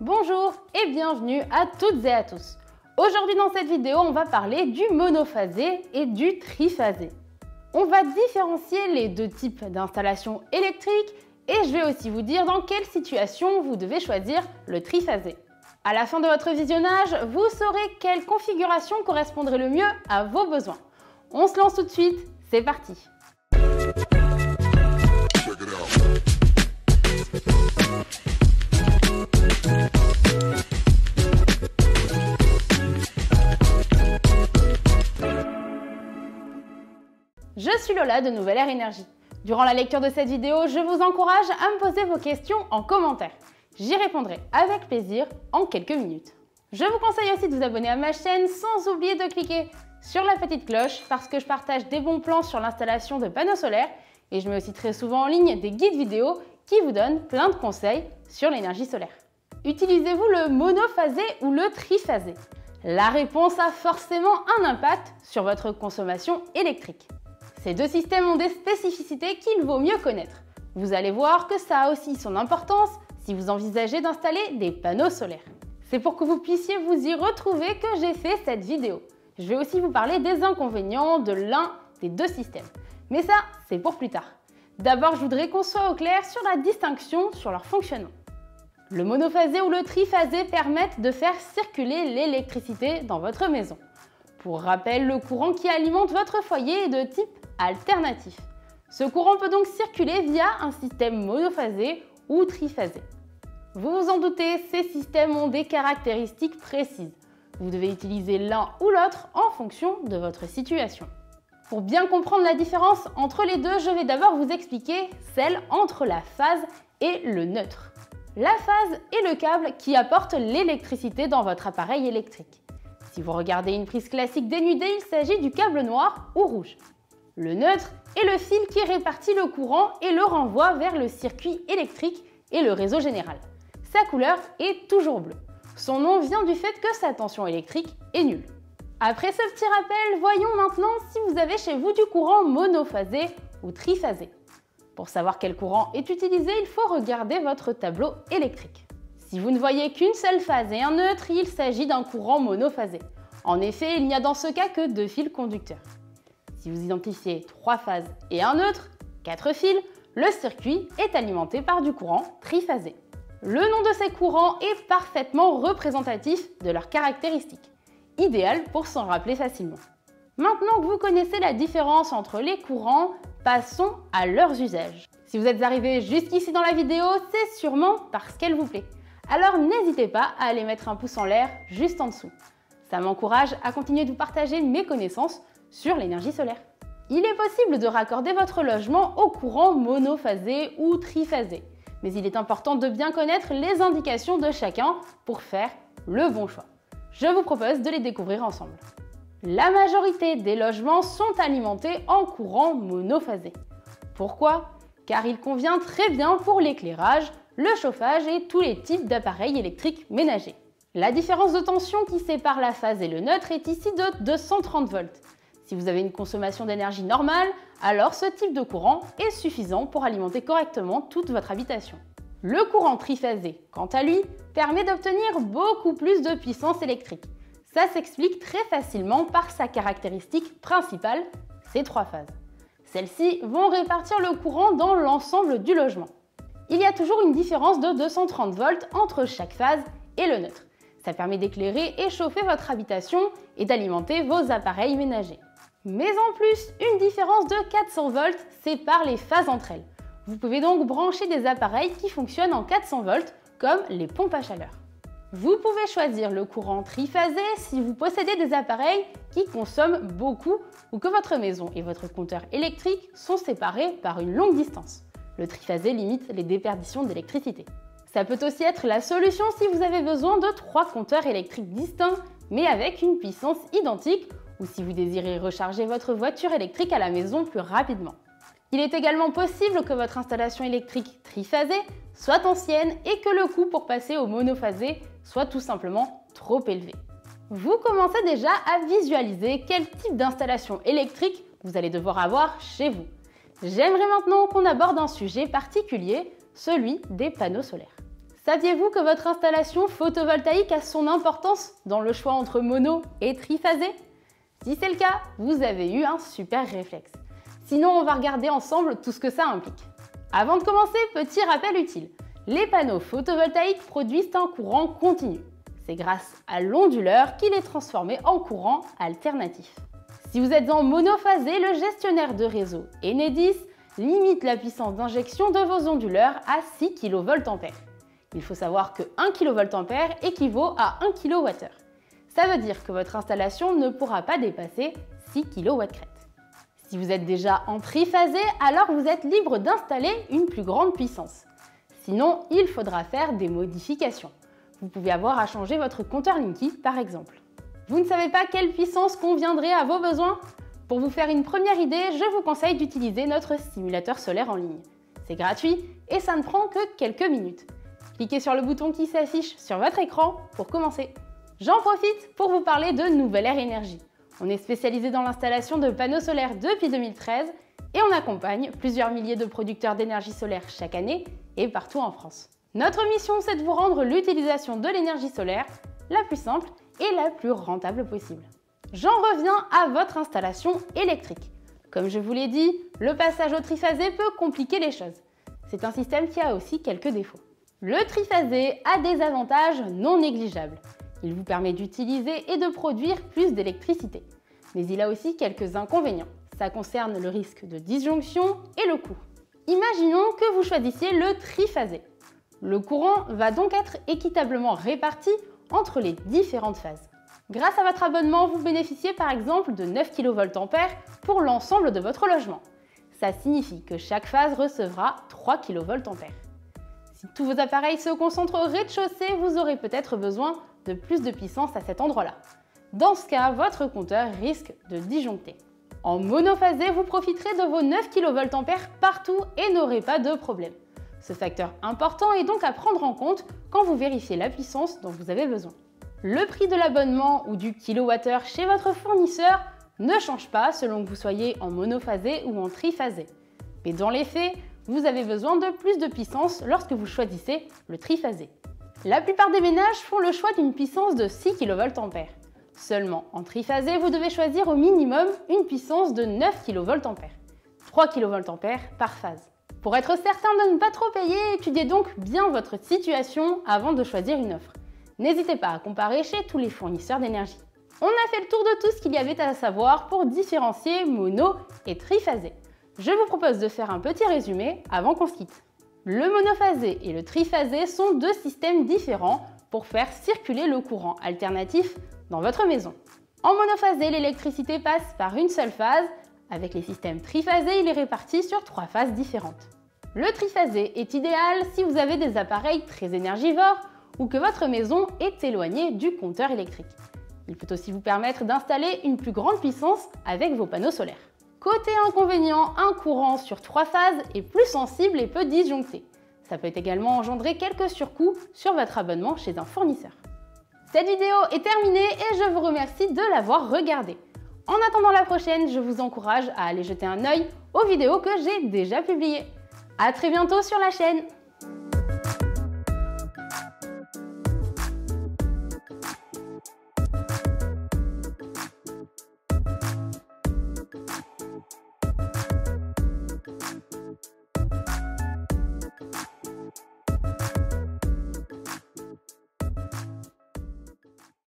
Bonjour et bienvenue à toutes et à tous. Aujourd'hui dans cette vidéo, on va parler du monophasé et du triphasé. On va différencier les deux types d'installation électrique et je vais aussi vous dire dans quelle situation vous devez choisir le triphasé. À la fin de votre visionnage, vous saurez quelle configuration correspondrait le mieux à vos besoins. On se lance tout de suite, c'est parti! Je suis Lola de Nouvelle Ère Énergie. Durant la lecture de cette vidéo, je vous encourage à me poser vos questions en commentaire. J'y répondrai avec plaisir en quelques minutes. Je vous conseille aussi de vous abonner à ma chaîne sans oublier de cliquer sur la petite cloche parce que je partage des bons plans sur l'installation de panneaux solaires et je mets aussi très souvent en ligne des guides vidéo qui vous donnent plein de conseils sur l'énergie solaire. Utilisez-vous le monophasé ou le triphasé? La réponse a forcément un impact sur votre consommation électrique. Ces deux systèmes ont des spécificités qu'il vaut mieux connaître. Vous allez voir que ça a aussi son importance si vous envisagez d'installer des panneaux solaires. C'est pour que vous puissiez vous y retrouver que j'ai fait cette vidéo. Je vais aussi vous parler des inconvénients de l'un des deux systèmes. Mais ça, c'est pour plus tard. D'abord, je voudrais qu'on soit au clair sur la distinction sur leur fonctionnement. Le monophasé ou le triphasé permettent de faire circuler l'électricité dans votre maison. Pour rappel, le courant qui alimente votre foyer est de type alternatif. Ce courant peut donc circuler via un système monophasé ou triphasé. Vous vous en doutez, ces systèmes ont des caractéristiques précises. Vous devez utiliser l'un ou l'autre en fonction de votre situation. Pour bien comprendre la différence entre les deux, je vais d'abord vous expliquer celle entre la phase et le neutre. La phase est le câble qui apporte l'électricité dans votre appareil électrique. Si vous regardez une prise classique dénudée, il s'agit du câble noir ou rouge. Le neutre est le fil qui répartit le courant et le renvoie vers le circuit électrique et le réseau général. Sa couleur est toujours bleue. Son nom vient du fait que sa tension électrique est nulle. Après ce petit rappel, voyons maintenant si vous avez chez vous du courant monophasé ou triphasé. Pour savoir quel courant est utilisé, il faut regarder votre tableau électrique. Si vous ne voyez qu'une seule phase et un neutre, il s'agit d'un courant monophasé. En effet, il n'y a dans ce cas que deux fils conducteurs. Si vous identifiez 3 phases et un neutre, 4 fils, le circuit est alimenté par du courant triphasé. Le nom de ces courants est parfaitement représentatif de leurs caractéristiques, idéal pour s'en rappeler facilement. Maintenant que vous connaissez la différence entre les courants, passons à leurs usages. Si vous êtes arrivé jusqu'ici dans la vidéo, c'est sûrement parce qu'elle vous plaît. Alors n'hésitez pas à aller mettre un pouce en l'air juste en dessous. Ça m'encourage à continuer de vous partager mes connaissances sur l'énergie solaire. Il est possible de raccorder votre logement au courant monophasé ou triphasé, mais il est important de bien connaître les indications de chacun pour faire le bon choix. Je vous propose de les découvrir ensemble. La majorité des logements sont alimentés en courant monophasé. Pourquoi? Car il convient très bien pour l'éclairage, le chauffage et tous les types d'appareils électriques ménagers. La différence de tension qui sépare la phase et le neutre est ici de 230 volts. Si vous avez une consommation d'énergie normale, alors ce type de courant est suffisant pour alimenter correctement toute votre habitation. Le courant triphasé, quant à lui, permet d'obtenir beaucoup plus de puissance électrique. Ça s'explique très facilement par sa caractéristique principale, ces 3 phases. Celles-ci vont répartir le courant dans l'ensemble du logement. Il y a toujours une différence de 230 volts entre chaque phase et le neutre. Ça permet d'éclairer et chauffer votre habitation et d'alimenter vos appareils ménagers. Mais en plus, une différence de 400 volts sépare les phases entre elles. Vous pouvez donc brancher des appareils qui fonctionnent en 400 volts, comme les pompes à chaleur. Vous pouvez choisir le courant triphasé si vous possédez des appareils qui consomment beaucoup ou que votre maison et votre compteur électrique sont séparés par une longue distance. Le triphasé limite les déperditions d'électricité. Ça peut aussi être la solution si vous avez besoin de 3 compteurs électriques distincts, mais avec une puissance identique, ou si vous désirez recharger votre voiture électrique à la maison plus rapidement. Il est également possible que votre installation électrique triphasée soit ancienne et que le coût pour passer au monophasé soit tout simplement trop élevé. Vous commencez déjà à visualiser quel type d'installation électrique vous allez devoir avoir chez vous. J'aimerais maintenant qu'on aborde un sujet particulier, celui des panneaux solaires. Saviez-vous que votre installation photovoltaïque a son importance dans le choix entre mono et triphasé? Si c'est le cas, vous avez eu un super réflexe. Sinon, on va regarder ensemble tout ce que ça implique. Avant de commencer, petit rappel utile. Les panneaux photovoltaïques produisent un courant continu. C'est grâce à l'onduleur qu'il est transformé en courant alternatif. Si vous êtes en monophasé, le gestionnaire de réseau Enedis limite la puissance d'injection de vos onduleurs à 6 kVA. Il faut savoir que 1 kVA équivaut à 1 kWh. Ça veut dire que votre installation ne pourra pas dépasser 6 kW crête. Si vous êtes déjà en triphasé, alors vous êtes libre d'installer une plus grande puissance. Sinon, il faudra faire des modifications. Vous pouvez avoir à changer votre compteur Linky par exemple. Vous ne savez pas quelle puissance conviendrait à vos besoins? Pour vous faire une première idée, je vous conseille d'utiliser notre simulateur solaire en ligne. C'est gratuit et ça ne prend que quelques minutes. Cliquez sur le bouton qui s'affiche sur votre écran pour commencer. J'en profite pour vous parler de Nouvelle Air Énergie. On est spécialisé dans l'installation de panneaux solaires depuis 2013 et on accompagne plusieurs milliers de producteurs d'énergie solaire chaque année et partout en France. Notre mission, c'est de vous rendre l'utilisation de l'énergie solaire la plus simple et la plus rentable possible. J'en reviens à votre installation électrique. Comme je vous l'ai dit, le passage au triphasé peut compliquer les choses. C'est un système qui a aussi quelques défauts. Le triphasé a des avantages non négligeables. Il vous permet d'utiliser et de produire plus d'électricité. Mais il a aussi quelques inconvénients. Ça concerne le risque de disjonction et le coût. Imaginons que vous choisissiez le triphasé. Le courant va donc être équitablement réparti entre les différentes phases. Grâce à votre abonnement, vous bénéficiez par exemple de 9 kVA pour l'ensemble de votre logement. Ça signifie que chaque phase recevra 3 kVA. Si tous vos appareils se concentrent au rez-de-chaussée, vous aurez peut-être besoin de plus de puissance à cet endroit-là. Dans ce cas, votre compteur risque de disjoncter. En monophasé, vous profiterez de vos 9 kVA partout et n'aurez pas de problème. Ce facteur important est donc à prendre en compte quand vous vérifiez la puissance dont vous avez besoin. Le prix de l'abonnement ou du kilowattheure chez votre fournisseur ne change pas selon que vous soyez en monophasé ou en triphasé. Mais dans les faits, vous avez besoin de plus de puissance lorsque vous choisissez le triphasé. La plupart des ménages font le choix d'une puissance de 6 kVA. Seulement en triphasé, vous devez choisir au minimum une puissance de 9 kVA, 3 kVA par phase. Pour être certain de ne pas trop payer, étudiez donc bien votre situation avant de choisir une offre. N'hésitez pas à comparer chez tous les fournisseurs d'énergie. On a fait le tour de tout ce qu'il y avait à savoir pour différencier mono et triphasé. Je vous propose de faire un petit résumé avant qu'on se quitte. Le monophasé et le triphasé sont deux systèmes différents pour faire circuler le courant alternatif dans votre maison. En monophasé, l'électricité passe par une seule phase. Avec les systèmes triphasés, il est réparti sur 3 phases différentes. Le triphasé est idéal si vous avez des appareils très énergivores ou que votre maison est éloignée du compteur électrique. Il peut aussi vous permettre d'installer une plus grande puissance avec vos panneaux solaires. Côté inconvénient, un courant sur 3 phases est plus sensible et peut disjoncter. Ça peut également engendrer quelques surcoûts sur votre abonnement chez un fournisseur. Cette vidéo est terminée et je vous remercie de l'avoir regardée. En attendant la prochaine, je vous encourage à aller jeter un œil aux vidéos que j'ai déjà publiées. À très bientôt sur la chaîne!